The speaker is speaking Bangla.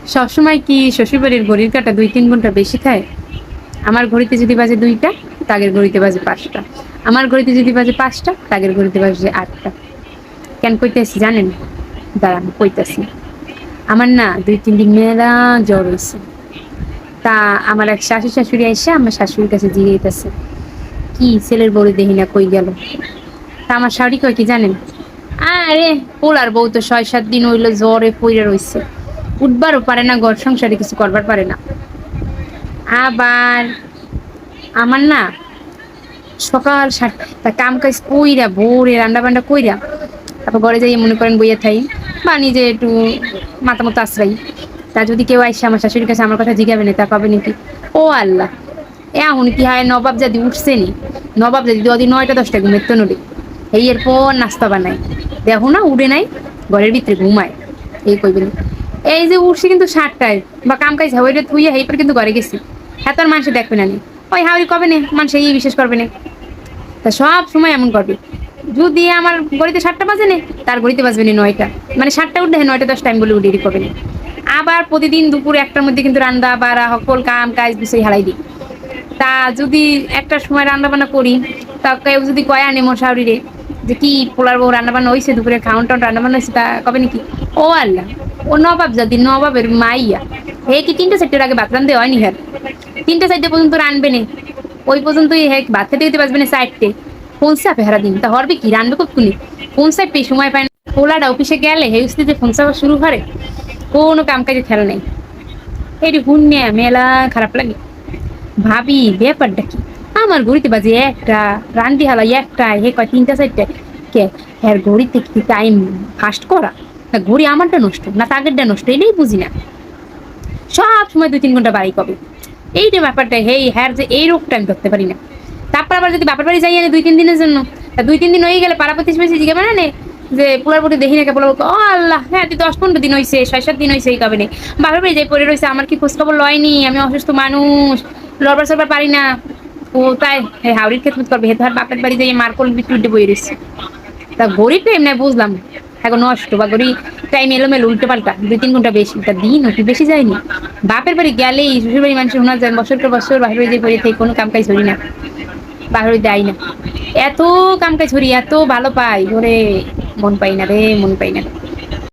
সবসময় কি শ্বশুরবাড়ির ঘড়ির কাঁটা ২-৩ ঘন্টা বেশি খায়? আমার ঘড়িতে যদি বাজে ২টা, তাদের ঘড়িতে বাজে ৫টা। আমার ঘড়িতে যদি বাজে ৫টা, তাদের ঘড়িতে বাজে ৮টা। কেন কইতেছি জানেন? দাঁড়ান কইতাছি। আমার না ২-৩ দিন মেলা জ্বর হইছে। তা আমার এক শাশুড়ি আইসা আমার শাশুড়ির কাছে জিগাইতাছে, "কি ছেলের বউরে দেহি না কই গেল?" তা আমার শাশুড়ি কয় কি জানেন? আরে পোলার বউ তো ৬-৭ দিন হইলো জ্বরে পইড়া রইছে। উঠবারও পারে না, ঘর সংসারে কিছু করবার পারে না। আবার আমার না সকাল ৭টা কাম কাজ কইরা ভোরে রান্না-বান্না কইরা তারপর ঘরে যাইয়া মনে করেন বইয়া থাই বা নিজে একটু মাথা মতো আশ্রাই। তা যদি কেউ আইসা আমার শাশুড়ির কাছে আমার কথা জিগাবে না, তা কবে নাকি, "ও আল্লাহ! এখন কি হয় নবাবজাদি উঠছে নি? নবাবজাদি যদি ৯টা-১০টায় ঘুমের তো নড়ে। এই এরপর নাস্তা বানায়। দেখো না উঠে নাই, ঘরের ভিতরে ঘুমায়।" এই কইবেন। এই যে উঠছি কিন্তু ৭টায় বা কাম কাজ হাওয়াইটা থুইয়া হেইপর কিন্তু ঘরে গেছি। এত আর মানুষে দেখবে না নি। ওই হাওড়ি কবে নে মানুষ এই বিশ্বাস করবে না। তা সব সময় এমন করবে। যদি আমার ঘড়িতে ৭টা বাজে নে, তার ঘড়িতে বাজবে না ৯টা। মানে ৭টা উঠলে ৯টা-১০টা আমি বলে উঠি কবে না। আবার প্রতিদিন দুপুর ১টার মধ্যে কিন্তু রান্না বাড়া সকল কাম কাজ গুছাই হারাই দিই। তা যদি একটার সময় রান্না বান্না করি, তা কেউ যদি কয় আনে মোর শাশুড়িরে যে কি পোলার বউ রান্না বান্না হইছে, দুপুরে খাওন টাউন রান্না বান্না হইছে, তা কবে নাকি, ও আল্লাহ! ও নবাব জাতি, নবাবের মাইয়া। হে কি ৩টা-৪টার আগে ভাত রান্ধতে হয়নি হ্যাঁ? ৩টা-৪টে পর্যন্ত রানবে না। ওই পর্যন্তই হে ভাত খেতে খেতে বাজবে না ৪টে। ফোন চাপে হারা দিন। তা হরবে কি রানবে কক্ষুনি? ফোন চাপে সময় পায় না। পোলাটা অফিসে গেলে হে যে ফোন চাপা শুরু করে, কোনো কাম কাজে খেয়াল নেই। এটি হুন্যা মেলা খারাপ লাগে। ভাবি ব্যাপারটা কি? আমার ঘড়িতে বাজে ১টা, রান্দি হালাই ১টায়, হে কয় ৩টা-৪টায়। কে হ্যার ঘড়িতে কি টাইম ফাস্ট করা? না ঘড়ি আমারটা নষ্ট না তাদেরটা নষ্ট, এটাই বুঝি না। সব সময় ২-৩ ঘন্টা বাড়াই কবে। এই যে ব্যাপারটা হেই হ্যার যে এই রোগটা আমি ধরতে পারি না। তারপর আবার যদি বাপের বাড়ি যাই আনে ২-৩ দিনের জন্য, তা 2-3 দিন হয়ে গেলে পাড়া প্রতিবেশী জিজ্ঞাসা না নে যে পোলার প্রতি দেখি না কে, পোলার ও আল্লাহ হ্যাঁ তুই ১০-১৫ দিন হইছে, ৬-৭ দিন হইছে এই কবে নেই। বাপের বাড়ি যাই পড়ে রইছে, আমার কি খোঁজ খবর লয়নি, আমি অসুস্থ মানুষ, লড়বার চড়বার পারি না। ও তাই হাওড়ির খেদমত করবে, হে ধর বাপের বাড়ি যাই মার কোল বিট্টু বই রইছে। তা ঘড়িটা এমনি বুঝলাম এখন নষ্ট বা ঘড়ি টাইম এলোমেলো উল্টো পাল্টা ২-৩ ঘন্টা বেশি, তা দিন একটু বেশি যায়নি। বাপের বাড়ি গেলেই শ্বশুর বাড়ি মানুষ শোনা যায় বছর পর বছর বাপের বাড়ি যে পড়ে থেকে কোনো কাম কাজ করি না, বাপের বাড়ি দেয় না। এত কাম কাজ করি, এত ভালো পাই ওরে, মন পাই না রে, মন পাই না।